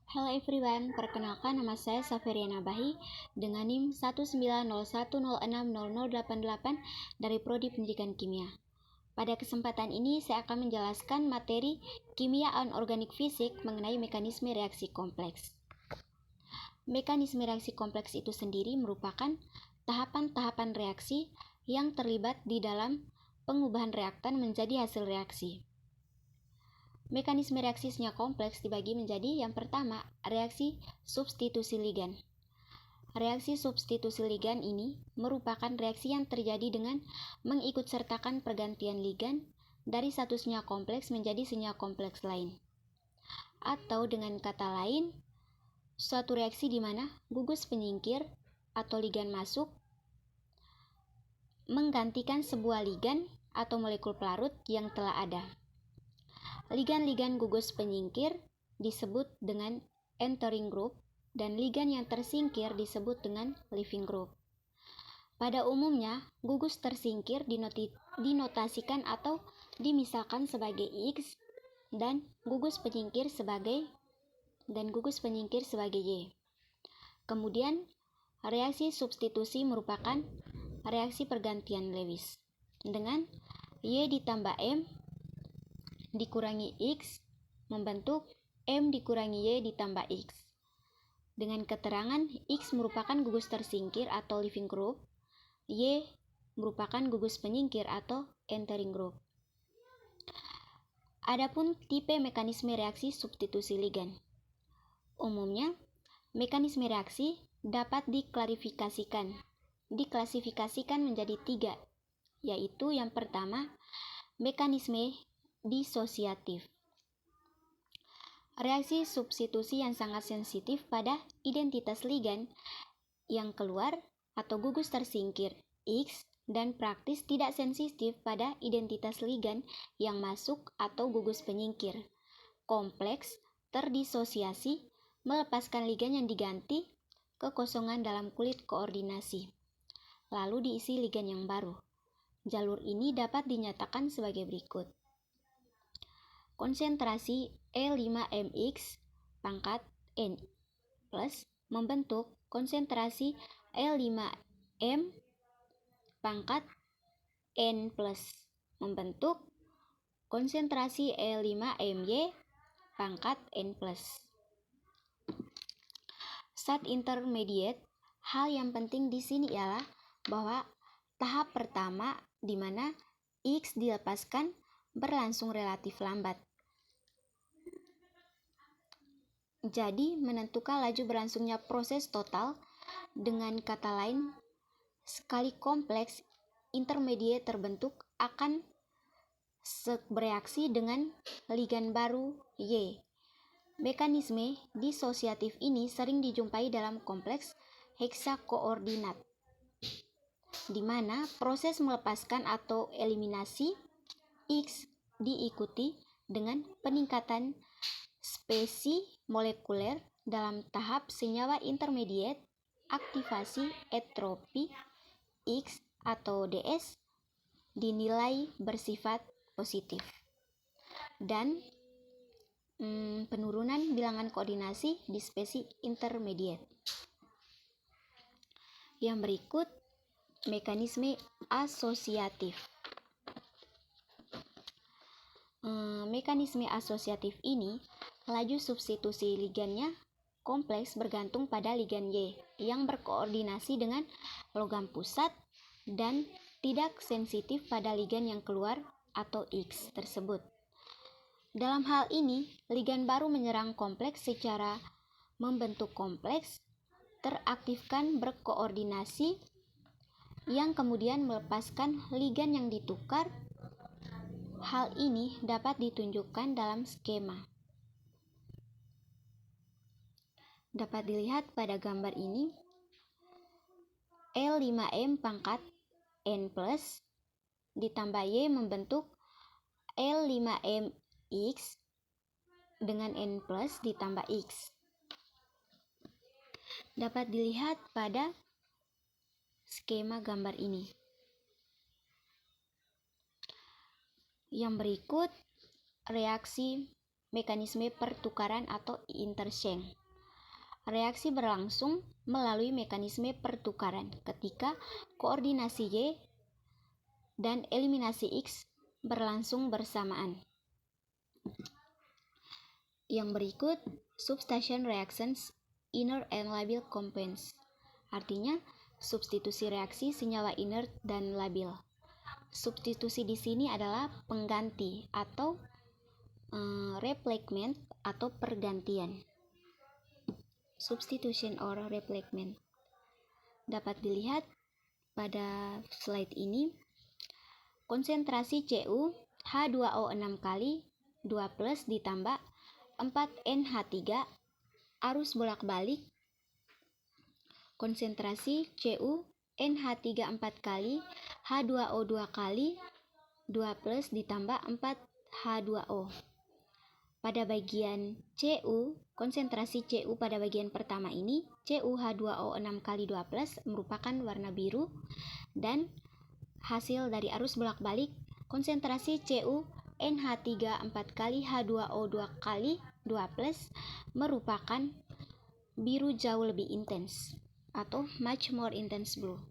Hello everyone, perkenalkan nama saya Saferiana Bahi dengan NIM 19010600088 dari Prodi Pendidikan Kimia. Pada kesempatan ini saya akan menjelaskan materi Kimia Anorganik Fisik mengenai mekanisme reaksi kompleks. Mekanisme reaksi kompleks itu sendiri merupakan tahapan-tahapan reaksi yang terlibat di dalam pengubahan reaktan menjadi hasil reaksi. Mekanisme reaksi senyawa kompleks dibagi menjadi yang pertama, reaksi substitusi ligan. Reaksi substitusi ligan ini merupakan reaksi yang terjadi dengan mengikutsertakan pergantian ligan dari satu senyawa kompleks menjadi senyawa kompleks lain. Atau dengan kata lain, suatu reaksi di mana gugus penyingkir atau ligan masuk menggantikan sebuah ligan atau molekul pelarut yang telah ada. Ligan-ligan gugus penyingkir disebut dengan entering group dan ligan yang tersingkir disebut dengan leaving group. Pada umumnya, gugus tersingkir dinotasikan atau dimisalkan sebagai X dan gugus penyingkir sebagai Y. Kemudian, reaksi substitusi merupakan reaksi pergantian Lewis dengan Y ditambah M dikurangi X membentuk M dikurangi Y ditambah X. Dengan keterangan X merupakan gugus tersingkir atau leaving group, Y merupakan gugus penyingkir atau entering group. Adapun tipe mekanisme reaksi substitusi ligan. Umumnya, mekanisme reaksi dapat diklasifikasikan menjadi 3, yaitu yang pertama, mekanisme disosiatif. Reaksi substitusi yang sangat sensitif pada identitas ligan yang keluar atau gugus tersingkir X dan praktis tidak sensitif pada identitas ligan yang masuk atau gugus penyingkir. Kompleks terdisosiasi melepaskan ligan yang diganti kekosongan dalam kulit koordinasi, lalu diisi ligan yang baru. Jalur ini dapat dinyatakan sebagai berikut. Konsentrasi E5MX pangkat N plus membentuk konsentrasi E5M pangkat N plus membentuk konsentrasi E5MY pangkat N plus. Saat intermediate, hal yang penting di sini ialah bahwa tahap pertama di mana X dilepaskan berlangsung relatif lambat. Jadi, menentukan laju berlangsungnya proses total, dengan kata lain, sekali kompleks intermediate terbentuk akan bereaksi dengan ligan baru Y. Mekanisme disosiatif ini sering dijumpai dalam kompleks heksakoordinat, di mana proses melepaskan atau eliminasi X diikuti dengan peningkatan spesi molekuler dalam tahap senyawa intermediate, aktivasi entropi X atau DS dinilai bersifat positif, dan penurunan bilangan koordinasi di spesi intermediate. Yang berikut, mekanisme asosiatif. Mekanisme asosiatif ini, laju substitusi ligannya kompleks bergantung pada ligan Y yang berkoordinasi dengan logam pusat dan tidak sensitif pada ligan yang keluar atau X tersebut. Dalam hal ini, ligan baru menyerang kompleks secara membentuk kompleks teraktifkan berkoordinasi yang kemudian melepaskan ligan yang ditukar. Hal ini dapat ditunjukkan dalam skema. Dapat dilihat pada gambar ini, L5M pangkat N plus ditambah Y membentuk L5MX dengan N plus ditambah X. Dapat dilihat pada skema gambar ini. Yang berikut, reaksi mekanisme pertukaran atau interchange. Reaksi berlangsung melalui mekanisme pertukaran ketika koordinasi Y dan eliminasi X berlangsung bersamaan. Yang berikut, substitution reactions inert and labil compounds. Artinya, substitusi reaksi senyawa inert dan labil. Substitusi di sini adalah pengganti atau replacement atau pergantian. Substitution or replacement. Dapat dilihat pada slide ini, konsentrasi Cu H2O6 kali 2+ ditambah 4NH3 arus bolak-balik konsentrasi Cu NH3 4 kali H2O2 kali 2+ ditambah 4H2O. Pada bagian Cu, konsentrasi Cu pada bagian pertama ini, CuH2O6 kali 2+ merupakan warna biru, dan hasil dari arus bolak-balik konsentrasi Cu NH3 4 kali H2O2 kali 2+ merupakan biru jauh lebih intens atau much more intense blue.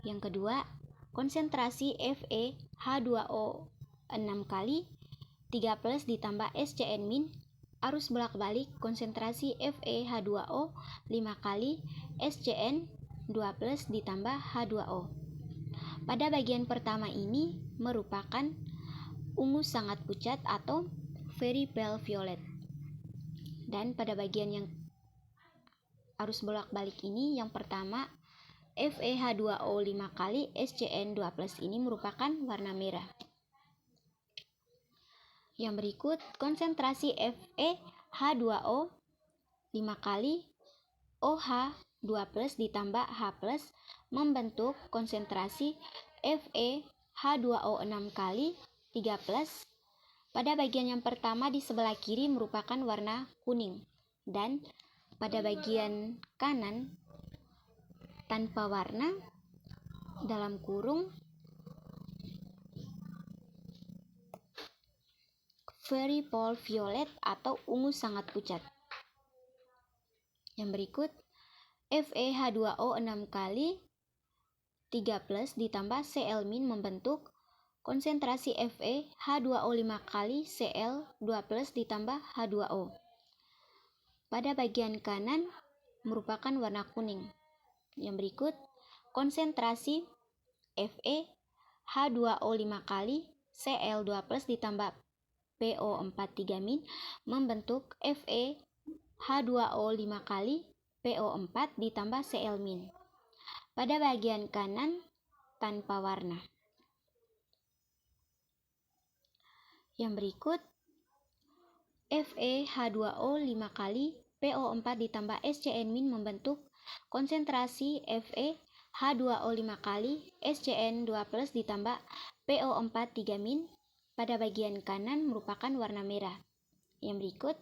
Yang kedua, konsentrasi FeH2O6 kali 3+ ditambah SCN- arus bolak-balik konsentrasi FeH2O 5 kali SCN2+ ditambah H2O. Pada bagian pertama ini merupakan ungu sangat pucat atau very pale violet. Dan pada bagian yang arus bolak-balik ini, yang pertama FeH2O 5 kali SCN2+ ini merupakan warna merah. Yang berikut, konsentrasi FeH2O 5 kali OH2+ ditambah H+ membentuk konsentrasi FeH2O6 kali 3+. Pada bagian yang pertama di sebelah kiri merupakan warna kuning, dan pada bagian kanan tanpa warna dalam kurung very pale violet atau ungu sangat pucat. Yang berikut, FeH2O6 kali 3+ ditambah Cl- membentuk konsentrasi FeH2O 5 kali Cl2+ ditambah H2O. Pada bagian kanan merupakan warna kuning. Yang berikut, konsentrasi FeH2O 5 kali Cl2+ ditambah PO4 membentuk FeH2O 5 kali PO4 ditambah Cl-. Pada bagian kanan tanpa warna. Yang berikut, FeH2O 5 kali PO4 ditambah SCN- membentuk konsentrasi FeH2O 5 kali SCN2+ ditambah PO4 3- pada bagian kanan merupakan warna merah. Yang berikut,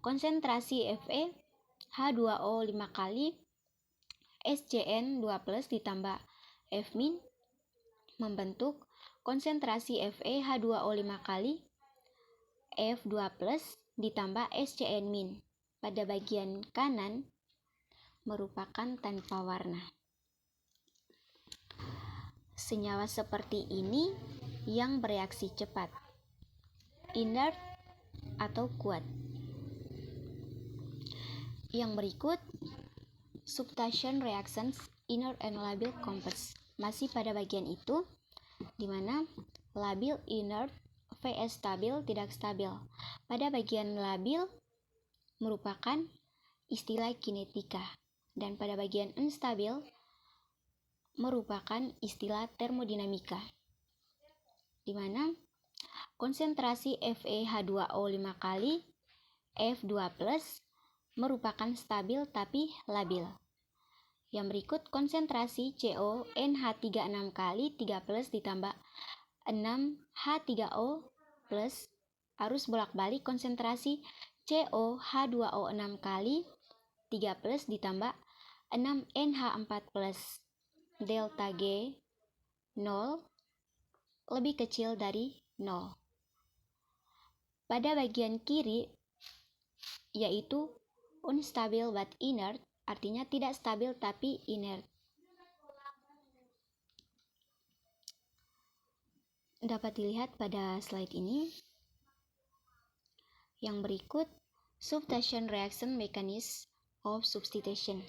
konsentrasi FeH2O 5 kali SCN2+ ditambah F- membentuk konsentrasi FeH2O 5 kali F2+ ditambah SCN-. Pada bagian kanan merupakan tanpa warna. Senyawa seperti ini yang bereaksi cepat, inert atau kuat. Yang berikut, substitution reactions inert and labil compounds. Masih pada bagian itu, di mana labil inert vs stabil tidak stabil. Pada bagian labil merupakan istilah kinetika, dan pada bagian unstabil merupakan istilah termodinamika, di mana konsentrasi FeH2O 5 kali F2+ merupakan stabil tapi labil. Yang berikut, konsentrasi CONH3 6 kali 3+ ditambah 6H3O plus arus bolak-balik konsentrasi COH2O 6 kali 3+ ditambah 6NH4 plus delta G 0 lebih kecil dari 0. Pada bagian kiri, yaitu unstable but inert, artinya tidak stabil tapi inert. Dapat dilihat pada slide ini. Yang berikut, substitution reaction mechanism of substitution,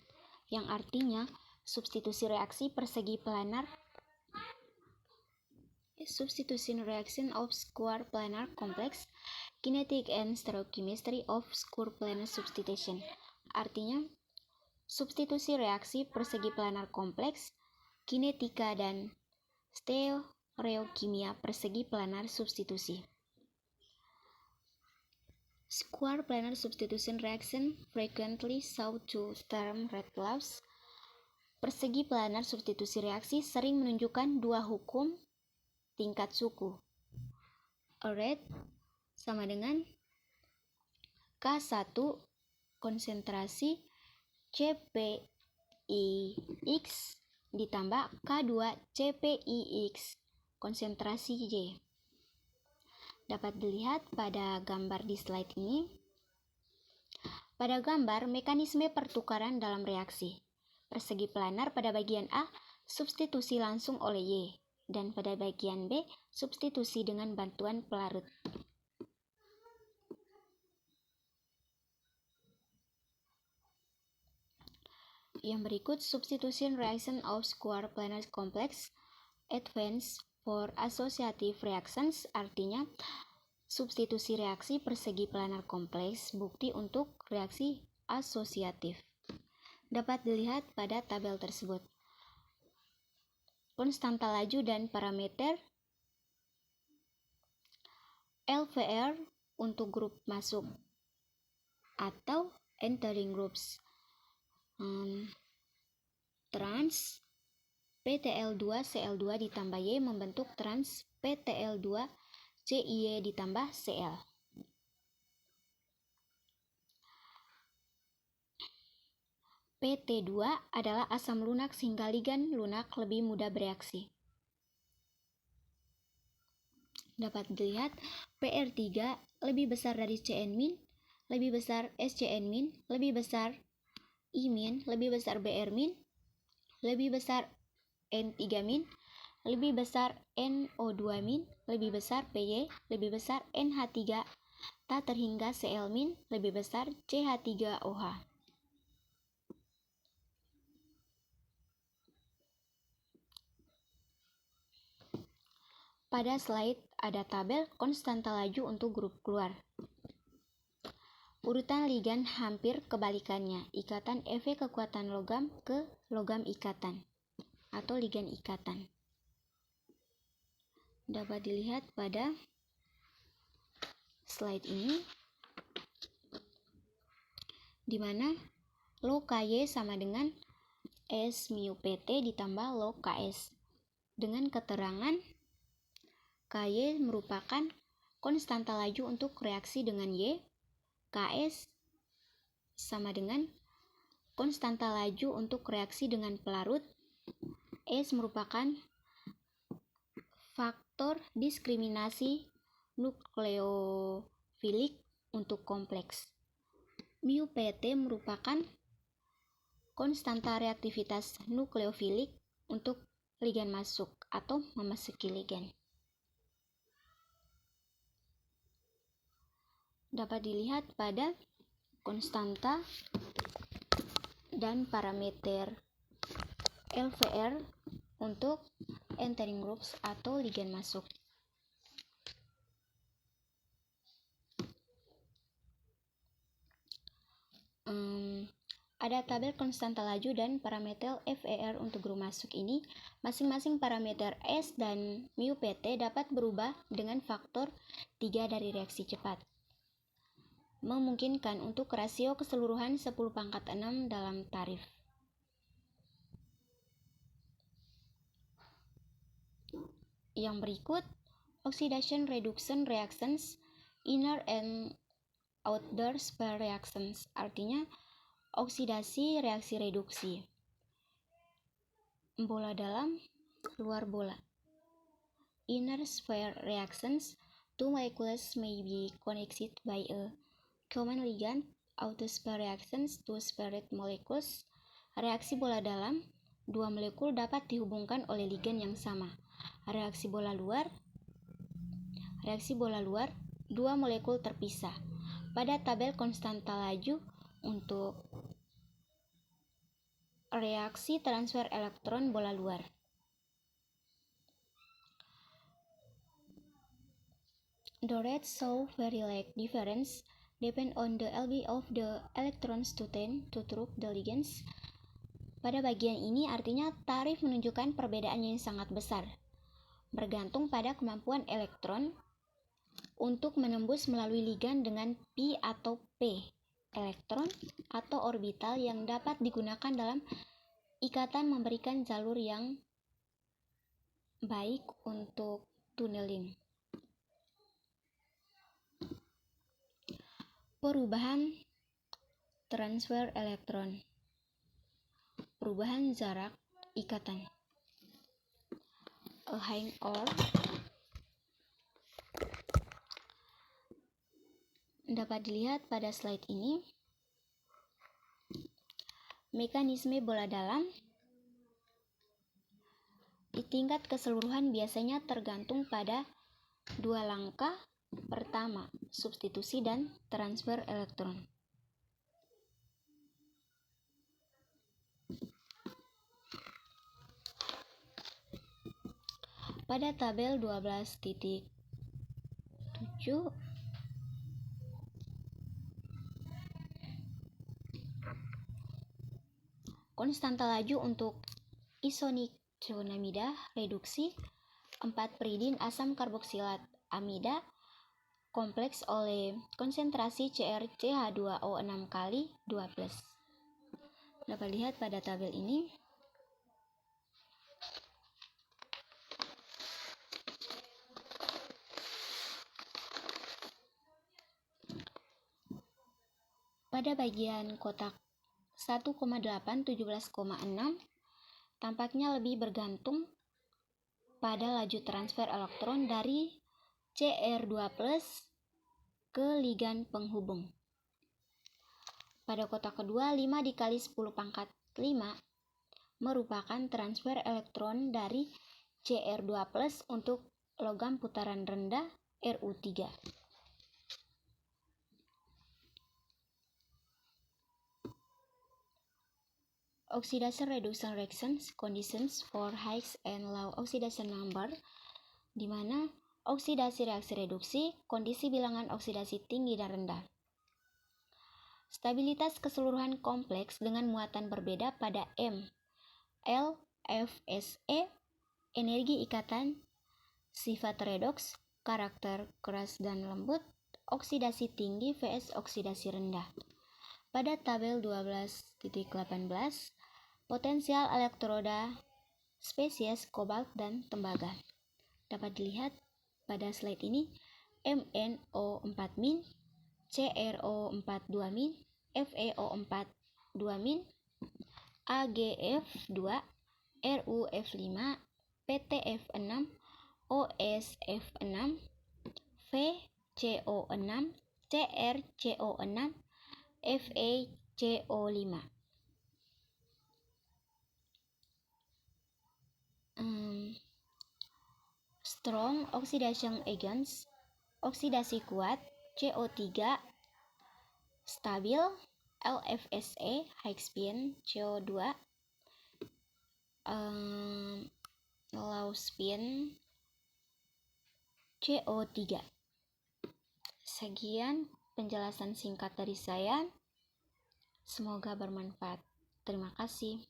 yang artinya substitusi reaksi persegi planar, substitution reaction of square planar complex, kinetic and stereochemistry of square planar substitution. Artinya, substitusi reaksi persegi planar kompleks, kinetika dan stereokimia persegi planar substitusi. Square planar substitution reaction frequently sought to term red laws. Persegi planar substitusi reaksi sering menunjukkan dua hukum tingkat suku. A red sama dengan K1 konsentrasi CPIX ditambah K2 CPIX konsentrasi Y. Dapat dilihat pada gambar di slide ini. Pada gambar, mekanisme pertukaran dalam reaksi. Persegi planar pada bagian A substitusi langsung oleh Y, dan pada bagian B substitusi dengan bantuan pelarut. Yang berikut, substitution reaction of square planar complex advance for associative reactions, artinya substitusi reaksi persegi planar kompleks bukti untuk reaksi asosiatif. Dapat dilihat pada tabel tersebut. Konstanta laju dan parameter LVR untuk grup masuk atau entering groups. Trans PTL2CL2 ditambah Y membentuk trans PTL2CY ditambah Cl. PT2 adalah asam lunak sehingga ligan lunak lebih mudah bereaksi. Dapat dilihat PR3 lebih besar dari Cn-, lebih besar SCn-, lebih besar I-, lebih besar Br-, lebih besar N3-, lebih besar NO2-, lebih besar PY, lebih besar NH3, tak terhingga Cl-, lebih besar CH3OH. Pada slide ada tabel konstanta laju untuk grup keluar. Urutan ligan hampir kebalikannya, ikatan Ev kekuatan logam ke logam ikatan atau ligan ikatan. Dapat dilihat pada slide ini, di mana log Ky sama dengan S mu PT ditambah log Ks, dengan keterangan Ky merupakan konstanta laju untuk reaksi dengan Y, Ks sama dengan konstanta laju untuk reaksi dengan pelarut, S merupakan faktor diskriminasi nukleofilik untuk kompleks, mu PT merupakan konstanta reaktivitas nukleofilik untuk ligan masuk atau memasuki ligan. Dapat dilihat pada konstanta dan parameter LVR untuk entering groups atau ligan masuk. Ada tabel konstanta laju dan parameter FER untuk grup masuk ini. Masing-masing parameter S dan mu PT dapat berubah dengan faktor 3 dari reaksi cepat, memungkinkan untuk rasio keseluruhan 10⁻⁶ dalam tarif. Yang berikut, oxidation reduction reactions, inner and outer sphere reactions, artinya oksidasi reaksi reduksi. Bola dalam, luar bola. Inner sphere reactions, Two molecules may be connected by a common ligand. Autosphere reactions to separate molecules. Reaksi bola dalam, dua molekul dapat dihubungkan oleh ligan yang sama. Reaksi bola luar, dua molekul terpisah. Pada tabel konstanta laju untuk reaksi transfer elektron bola luar. The rates show very light difference depend on the LB of the electrons to tend to trap the ligands. Pada bagian ini artinya tarif menunjukkan perbedaan yang sangat besar, bergantung pada kemampuan elektron untuk menembus melalui ligan dengan pi atau p, elektron atau orbital yang dapat digunakan dalam ikatan memberikan jalur yang baik untuk tunneling. Perubahan transfer elektron, perubahan jarak ikatan. A hang or dapat dilihat pada slide ini. Mekanisme bola dalam di tingkat keseluruhan biasanya tergantung pada dua langkah. Pertama, substitusi dan transfer elektron. Pada tabel 12.7 konstanta laju untuk isonitroamida reduksi 4 piridin asam karboksilat amida kompleks oleh konsentrasi CrCH2O6 kali 2+. Dapat lihat pada tabel ini. Pada bagian kotak 1,8 17,6 tampaknya lebih bergantung pada laju transfer elektron dari Cr2+ ke ligan penghubung. Pada kotak kedua 5 dikali 10⁵ merupakan transfer elektron dari Cr2+ untuk logam putaran rendah Ru3. Oxidation reduction reactions conditions for high and low oxidation number, di mana oksidasi reaksi reduksi kondisi bilangan oksidasi tinggi dan rendah. Stabilitas keseluruhan kompleks dengan muatan berbeda pada M, L, F, S, E, energi ikatan, sifat redoks, karakter keras dan lembut, oksidasi tinggi vs oksidasi rendah. Pada tabel 12.18, potensial elektroda spesies kobalt dan tembaga. Dapat dilihat pada slide ini. MnO4-, CrO4-2-, FeO4-2-, AgF2, RuF5, PtF6, OSF6, VCO6, CrCO6, FeCO5. Strong oxidation agents, oksidasi kuat, CO3, stabil, LFSE, high spin, CO2, low spin, CO3. Sekian penjelasan singkat dari saya. Semoga bermanfaat. Terima kasih.